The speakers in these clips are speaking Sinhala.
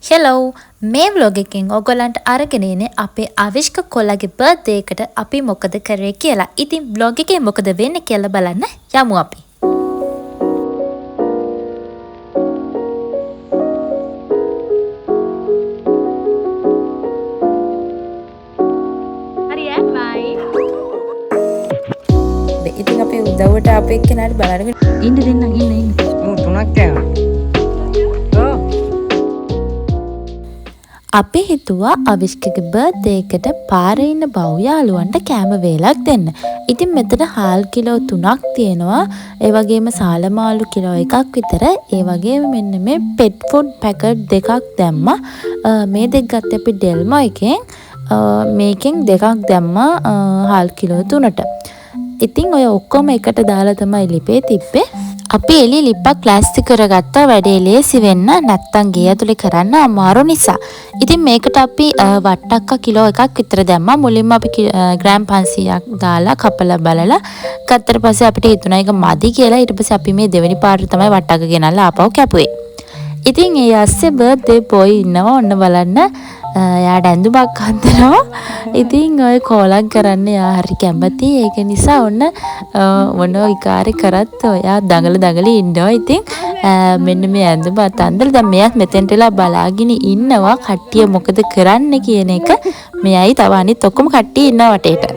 හෙලෝ මේ ව්ලොග් එකෙන් ඔයගොල්ලන්ට අරගෙන ඉන්නේ අපේ අවිෂ්ක කොල්ලගේ බර්ත්ඩේ එකට අපි මොකද කරේ කියලා. ඉතින් ව්ලොග් එකේ මොකද වෙන්නේ කියලා බලන්න යමු අපි. ඉතින් අපි උදව්වට අපේ කෙනාට බලන්න ඉන්න දෙන්න ඉන්න. තුනක් කෑවා. අපි හිතුවා අවිෂ්කගේ බර්ත්ඩේ එකට පාරේ ඉන්න බව් යාළුවන්ට කෑම වේලක් දෙන්න. ඉතින් මෙතන හාල් කිලෝ 3ක් තියෙනවා. ඒ වගේම සාලමාලු කිලෝ 1ක් විතර. ඒ වගේම මෙන්න මේ පෙට් ෆුඩ් පැකට් දෙකක් දැම්මා. මේ දෙක ගත්තේ අපි ඩෙල්මෝ එකෙන්. මේකෙන් දෙකක් දැම්මා හාල් කිලෝ 3ට. ඉතින් ඔය ඔක්කොම එකට දාලා තමයි ලිපේ තිබ්බේ. අපි එළිය ලිප්පක් ප්ලාස්ටික් කරගත්තා වැඩේ ලේසි වෙන්න නැත්තම් ගේ ඇතුලේ කරන්න අමාරු නිසා. ඉතින් මේකට අපි වට්ටක්ක කිලෝ 1ක් විතර දැම්මා. මුලින්ම අපි ග්‍රෑම් 500ක් දාලා කපලා බලලා ගත්තට පස්සේ අපිට හිතුණා ඒක මදි කියලා. ඊට පස්සේ අපි මේ දෙවෙනි පාරට තමයි වට්ටක්ක ගෙනල්ලා ආපහු කැපුවේ. ඉතින් ඒ ඇස්සේ බර්ත්ඩේ බොයි ඉන්නවා ඔන්න බලන්න. එයාට ඇඳුමක් හදනවා. ඉතින් ඔය කෝලම් කරන්න එයා හරි කැමති. ඒක නිසා ඔන්න මොනවා විකාරේ කරත් එයා දඟල ඉන්නවා. ඉතින් මෙන්න මේ ඇඳුම අතන්දලා දැන් මෙයාත් මෙතෙන්ට වෙලා බලාගෙන ඉන්නවා. කට්ටිය මොකද කරන්න කියන එක. මෙයයි තව අනිත් ඔක්කොම කට්ටිය ඉන්නවා වටේට.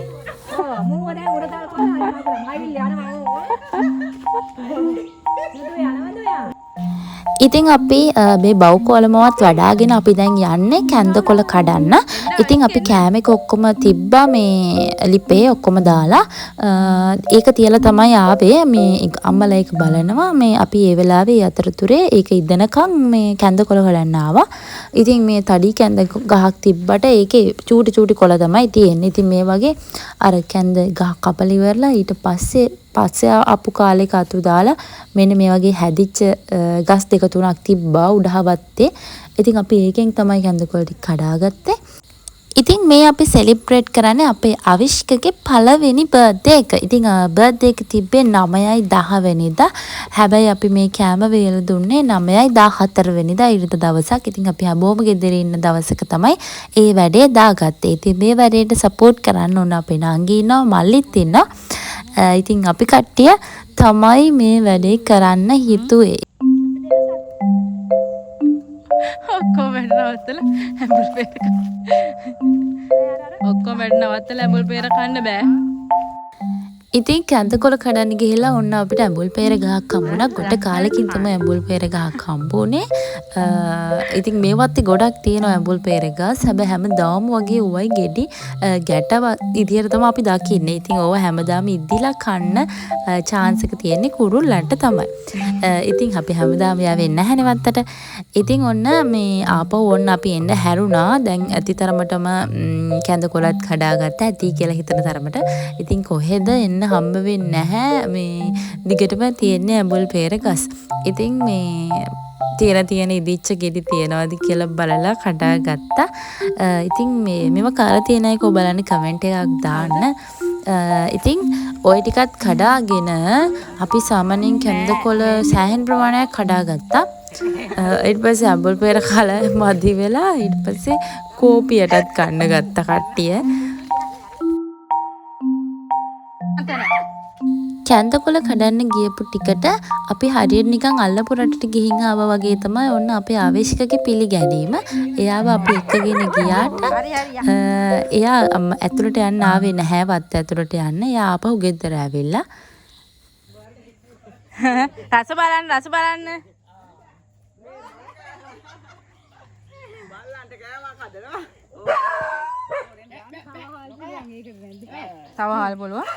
ඉතින් අපි මේ බව් කොලමවත් වඩාගෙන අපි දැන් යන්නේ කැන්දකොළ කඩන්න. ඉතින් අපි කෑම එක ඔක්කොම තිබ්බා මේ ලිපේ ඔක්කොම දාලා. ඒක තියලා තමයි ආවේ. මේ අම්මලා ඒක බලනවා. මේ අපි ඒ වෙලාවේ අතරතුරේ ඒක ඉදනකම් මේ කැන්දකොළ කඩන්න ආවා. ඉතින් මේ තඩි කැන්ද ගහක් තිබ්බට ඒකේ චූටි කොළ තමයි තියෙන්නේ. ඉතින් මේ වගේ අර කැන්ද ගහ කපලා ඉවරලා ඊට පස්සේ අපු කාලේ කතු දාලා මෙන්න මේ වගේ හැදිච්ච ගස් දෙක තුනක් තිබ්බා උඩහවත්තේ. ඉතින් අපි ඒකෙන් තමයි කැන්දකොළ ටික කඩාගත්තේ. ඉතින් මේ අපි සෙලිබ්‍රේට් කරන්නේ අපේ අවිෂ්කගේ පළවෙනි බර්ත්ඩේ එක. ඉතින් බර්ත්ඩේ එක තිබ්බේ 9/10 වෙනිදා. හැබැයි අපි මේ කෑම වේල දුන්නේ 9/14 වෙනිදා ඉරිද දවසක්. ඉතින් අපි හැමෝම ගෙදර ඉන්න දවසක තමයි ඒ වැඩේ දාගත්තේ. ඉතින් මේ වැඩේට සපෝට් කරන්න ඕන අපේ නංගි ඉන්නවා මල්ලිත් ඉන්නවා. ඉතින් අපි කට්ටිය තමයි මේ වැඩේ කරන්න හිතුවේ. ඔක්කොම වැඩනවත්තල ඇඹුල් පේර ඔක්කොම වැඩනවත්තල ඇඹුල් පේර කන්න බෑ. ඉතින් කැන්දකොළ කඩන්න ගිහිල්ලා ඔන්න අපිට ඇඹුල් පේර ගහක් හම්බුණා. ගොඩ කාලෙකින් තමයි ඇඹුල් පේර ගහක් හම්බුනේ. ඉතින් මේවත් ගොඩක් තියෙනවා ඇඹුල් පේර ගස්. හැබැයි හැමදාම වගේ උවයි ගෙඩි ගැටව ඉදියට තමයි අපි දකින්නේ. ඉතින් ඕව හැමදාම ඉද්දිලා කන්න chance එක තියෙන්නේ කුරුල්ලන්ට තමයි. ඉතින් අපි හැමදාම යාවෙන්නේ නැහැ නෙවත්තට. ඉතින් ඔන්න මේ ආපහු ඔන්න අපි එන්න හැරුණා. දැන් ඇතිතරමටම කැන්දකොළත් කඩාගත්තා ඇති කියලා හිතන තරමට. ඉතින් කොහෙද එන්න හම්බ වෙන්නේ නැහැ. මේ දිගටම තියෙන්නේ ඇඹුල් පේර ගස්. ඉතින් මේ තියෙන ඉදිච්ච ගෙඩි තියනවාද කියලා බලලා කඩාගත්තා. ඉතින් මේව කාලා තියෙන අය කො බලන්න කමෙන්ට් එකක් දාන්න. ඉතින් ওই ටිකත් කඩාගෙන අපි සාමාන්‍යයෙන් කැන්දකොළ සෑහෙන ප්‍රමාණයක් කඩාගත්තා. ඊට පස්සේ ඇඹුල් පේර කාලා මදි වෙලා ඊට පස්සේ කෝපියටත් කන්න ගත්ත කට්ටිය. කැන්දකොළ කඩන්න ගියපු ටිකට අපි හරියට නිකන් අල්ලපු රටට ගිහින් ආවා වගේ තමයි ඔන්න අපේ ආවේශිකගේ පිළිගැනීම. එයාව අපි එක්කගෙන ගියාට එයා ඇතුළට යන්න ආවේ නැහැ වත් ඇතුළට යන්න. එයා ආපහු ගෙදර ඇවිල්ලා රස බලන්න බල්ලන්ට කෑමක් හදනවා. තව හාල් පොළුව.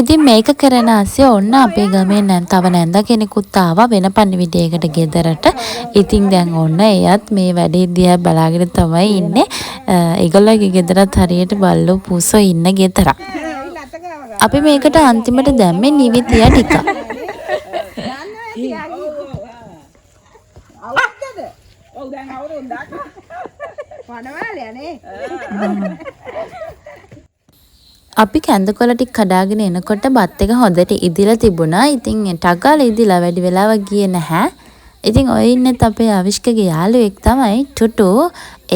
ඉතින් මේක කරන ආසේ ඔන්න අපේ ගමේ තව නැන්ද කෙනෙකුත් ආවා වෙන පණිවිඩයකට ගෙදරට. ඉතින් දැන් ඔන්න එයත් මේ වැඩේ දිහා බලාගෙන තමයි ඉන්නේ. ඒගොල්ලෝගේ ගෙදරත් හරියට බල්ලෝ පූසෝ ඉන්න ගෙදරක්. අපි මේකට අන්තිමට දැම්මේ නිවිතිය ටික. ඔව් දැන් අවුරුද්දක් වනවාලයනේ. අපි කැඳකොල ටික කඩාගෙන එනකොට බත් එක හොඳට ඉදිලා තිබුණා. ඉතින් ටක් ගාලා ඉදිලා වැඩි වෙලාවක් ගියේ නැහැ. ඉතින් ඔය ඉන්නෙත් අපේ අවිෂ්කගේ යාළුවෙක් තමයි ටුටු.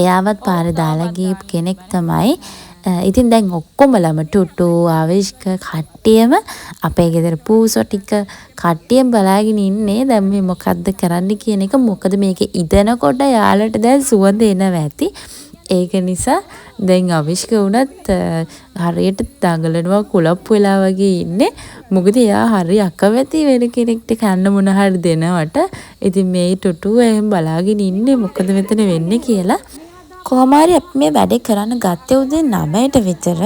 එයාවත් පාර දාලා ගියපු කෙනෙක් තමයි. ඉතින් දැන් ඔක්කොමලම ටුටු අවිෂ්ක කට්ටියම අපේ ගෙදර පූසෝ ටික කට්ටියම බලාගෙන ඉන්නේ දැන් මේ මොකද්ද කරන්න කියන එක. මොකද මේක ඉදෙනකොට යාළුවට දැන් සුවඳ එනවා ඇති. ඒක නිසා දැන් අවිෂ්ක වුණත් හරියට දඟලනවා කුලප්පු වෙලා වගේ ඉන්නේ. මොකද එයා හරි අකමැති වෙන කෙනෙක්ට කන්න මොන හරි දෙනවට. ඉතින් මේ ටුටු එහෙම බලාගෙන ඉන්නේ මොකද මෙතන වෙන්නේ කියලා. කොහොම හරි අපි මේ වැඩේ කරන්න ගත්තේ උදේ 9ට විතර.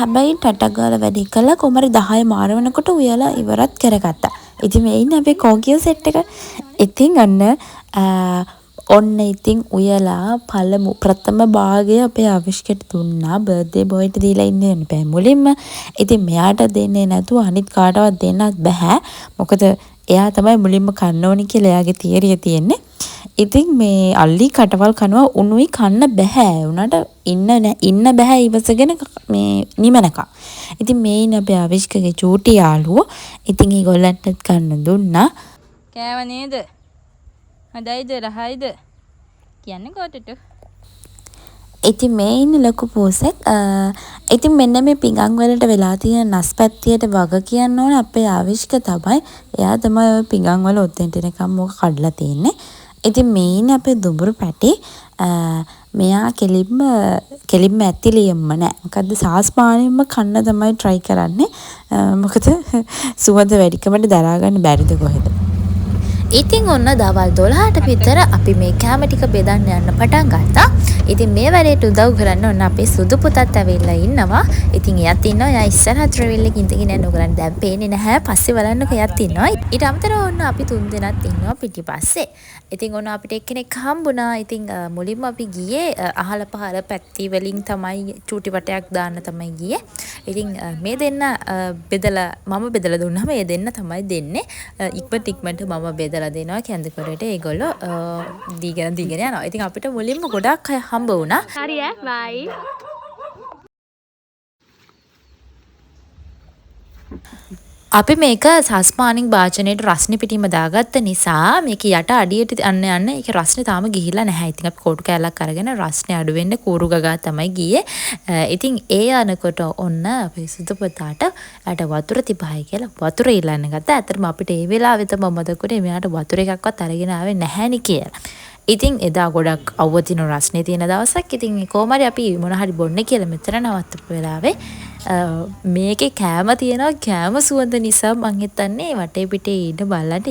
හැබැයි ටටක් ගාලා වැඩේ කළා කොහොම හරි 10 මාර වෙනකොට උයලා ඉවරත් කරගත්තා. ඉතින් මේ ඉන්නේ අපේ කෝකියෝ සෙට් එක. ඉතින් ඔන්න ඉතින් උයලා පළමු ප්‍රථම භාගය අපේ අවිෂ්කට දුන්නා. බර්ත්ඩේ බොයිට දීලා ඉන්නේ බෑ මුලින්ම. ඉතින් මෙයාට දෙන්නේ නැතුව අනිත් කාටවත් දෙන්නත් බෑ. මොකද එයා තමයි මුලින්ම කන්න ඕනි කියලා එයාගේ තියරිය තියෙන්නේ. ඉතින් මේ අල්ලි කටවල් කනවා උණුයි කන්න බෑ. උනාට ඉන්න බෑ ඉවසගෙන මේ නිමනක. ඉතින් මේ ඉන්නේ අපේ අවිෂ්කගේ චූටි යාළුවෝ. ඉතින් ඒගොල්ලන්ටත් කන්න දුන්නා. කෑව නේද? හදයිද රහයිද කියන්නේ කොටට? ඉතින් මේ ඉන්නේ ලොකු පූසෙක්. ඉතින් මෙන්න මේ පිඟන් වලට වෙලා තියෙන නස්පැත්තියට වග කියන්න ඕන අපේ ආවිෂ්ක තමයි. එයා තමයි ওই පිඟන් වල ඔතෙන්ට එනකම් මොක කඩලා තියෙන්නේ. ඉතින් මේ ඉන්නේ අපේ දුඹුරු පැටි. මෙයා කෙලින්ම ඇතිලියම්ම නෑ. මොකද්ද සාස්පාණයෙන්ම කන්න තමයි try කරන්නේ. මොකද සුවඳ වැඩිකමට දරා ගන්න බැරිද කොහෙද? ඉතින් ඔන්න දවල් 12ට විතර අපි මේ කැම ටික බෙදන්න යන්න පටන් ගත්තා. ඉතින් මේ වැඩේට උදව් කරන්න ඔන්න අපේ සුදු පුතත් ඇවිල්ලා ඉන්නවා. ඉතින් එයාත් ඉන්නවා. එයා ඉස්සරහට ට්‍රැවල් එකකින් ඉඳගෙන යන උගලන් දැන් පේන්නේ නැහැ. පස්සේ බලන්නකෝ එයාත් ඉන්නවා. ඊට අමතරව ඔන්න අපි තුන් දෙනාත් ඉන්නවා පිටිපස්සේ. ඉතින් ඔන්න අපිට එක්කෙනෙක් හම්බුණා. ඉතින් මුලින්ම අපි ගියේ අහල පහල පැත්ති වලින් තමයි චූටි වටයක් දාන්න තමයි ගියේ. ඉතින් මේ දෙන්න මම බෙදලා දුන්නාම මේ දෙන්න තමයි දෙන්නේ. ඉක්මනට මම බෙදලා දෙනවා කැඳකොරේට. ඒගොල්ලෝ දීගෙන යනවා. ඉතින් අපිට මුලින්ම ගොඩක් අය හම්බ වුණා. හරි බයි. අපි මේක සස්පානින් භාජනයට රස්නේ පිටින්ම දාගත්ත නිසා මේක යට අඩියට යන්න ඒක රස්නේ තාම ගිහිල්ලා නැහැ. ඉතින් අපි කෝටු කෑල්ලක් අරගෙන රස්නේ අඩු වෙන්න කූරු ගගා තමයි ගියේ. ඉතින් ඒ යනකොට ඔන්න අපේ සුදු පුතාට යට වතුර තිබහයි කියලා වතුර ඉල්ලන්න ගත්තා. ඇත්තටම අපිට ඒ වෙලාවෙ තමයි මතකුනේ මෙයාට වතුර එකක්වත් අරගෙන ආවේ නැහැනි කියලා. ඉතින් එදා ගොඩක් අවුවතින රස්නේ තියෙන දවසක්. ඉතින් කොහොම හරි අපි මොන හරි බොන්නේ කියලා මෙතන නවත්තපු වෙලාවේ මේකේ කෑම තියෙනවා. කෑම සුවඳ නිසා මං හිතන්නේ වටේ පිටේ ඉන්න බල්ලන්ට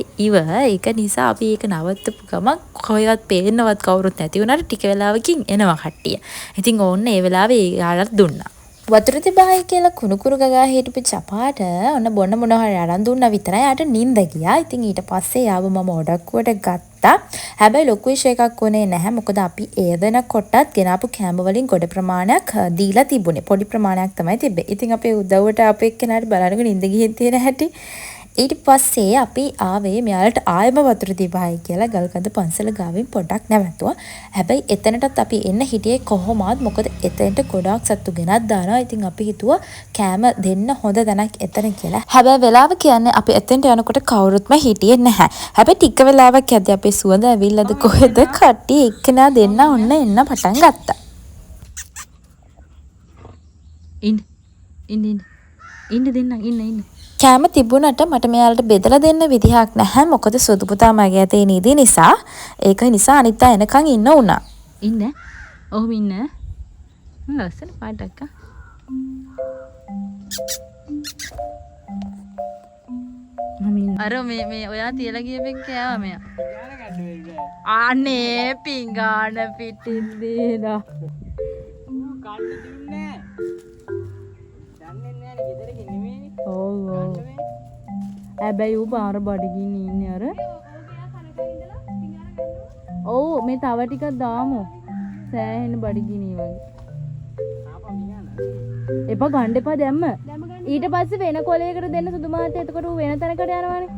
ඒක නිසා අපි ඒක නවත්තපු ගමන් කොහෙවත් පේන්නවත් කවුරුත් නැති වුණාට ටික වෙලාවකින් එනවා කට්ටිය. ඉතින් ඕන්න ඒ වෙලාවේ යාළුවත් දුන්නා. වතුර තිබහයි කියලා කුණුකුරු ගගා හිටපු චපාට ඔන්න බොන්න මොන හරි අරන් දුන්නා විතරයි. යාට නිින්ද ගියා. ඉතින් ඊට පස්සේ යාව මම ඔඩක්කුවට ගත්තා. හැබැයි ලොකු විශ් එකක් වුණේ නැහැ. මොකද අපි ඒ වෙනකොටත් ගෙනාපු කැම වලින් ගොඩ ප්‍රමාණයක් දීලා තිබුණේ. පොඩි ප්‍රමාණයක් තමයි තිබ්බේ. ඉතින් අපේ උදව්වට අපේ එක්කෙනාට බලනකොට නිින්ද ගිහින් තියෙන හැටි. ඊට පස්සේ අපි ආවේ මෙයාලට ආයෙම වතුර තිබහයි කියලා ගල්කඳ පන්සල ගාවින් පොඩක් නැවතුවා. හැබැයි එතනටත් අපි එන්න හිටියේ කොහොමවත්. මොකද එතනට ගොඩාක් සත්තු ගෙනත් දානවා. ඉතින් අපි හිතුවා කෑම දෙන්න හොඳ තැනක් එතන කියලා. හැබැයි වෙලාව කියන්නේ අපි එතනට යනකොට කවුරුත්ම හිටියේ නැහැ. හැබැයි ටික වෙලාවක් යද්දී අපේ සුවඳ ඇවිල්ලාද කොහෙද කට්ටිය එක්කෙනා දෙන්න ඔන්න එන්න පටන් ගත්තා. ඉන්න දෙන්න. කෑම තිබුණට මට මෙයාලට බෙදලා දෙන්න විදිහක් නැහැ. මොකද සුදු පුතා මගේ ඇතේ නිදි නිසා. ඒක නිසා අනිත් අය එනකන් ඉන්න උනා. ඉන්න. ඔහොම ඉන්න. ලස්සන පාටක්. අර මේ ඔයා තියලා ගියපෙක් කෑවා මෙයා. අනේ පිංගාන පිටින් දේලා. කන්න දුන්නේ. දන්නේ නැහැ ගෙදර ගෙනෙන්නේ. ඔව්. හැබැයි ඌ පාර බඩගින්න ඉන්නේ අර. ඔව් මේ තව ටිකක් දාමු. සෑහෙන බඩගිනී වගේ. එපා ගන්න එපා දැම්ම. ඊට පස්සේ වෙන කොලයකට දෙන්න සුදු මහත්තයා. එතකොට ඌ වෙන තැනකට යනවානේ.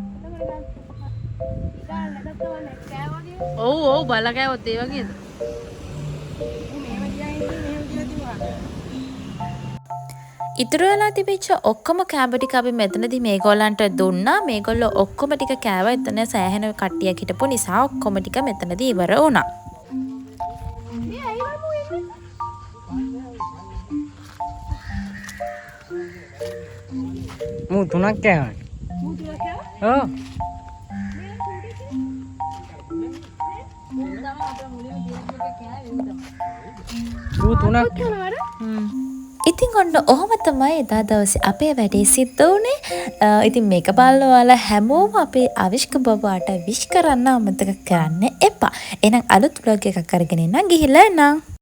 ඔව් බල කෑවොත් ඒ වගේද? ඉතුරු වෙලා තිබිච්ච ඔක්කොම කෑම ටික අපි මෙතනදී මේගොල්ලන්ට දුන්නා. මේගොල්ලෝ ඔක්කොම ටික කෑවා. එතන සෑහෙන කට්ටියක් හිටපු නිසා ඔක්කොම ටික මෙතනදී ඉවර වුණා. මූ තුනක් කෑවා. ඔව්. මූ තුනක් ඉතින් ඔන්න ඔහොම තමයි එදා දවසේ අපේ වැඩේ සිද්ධ වුණේ. ඉතින් මේක බලන ඔයාලා හැමෝම අපේ අවිෂ්ක බබාට විශ් කරන්න අමතක කරන්න එපා. එහෙනම් අලුත් vlog එකක් අරගෙන එන්න ගිහිල්ලා එන්න.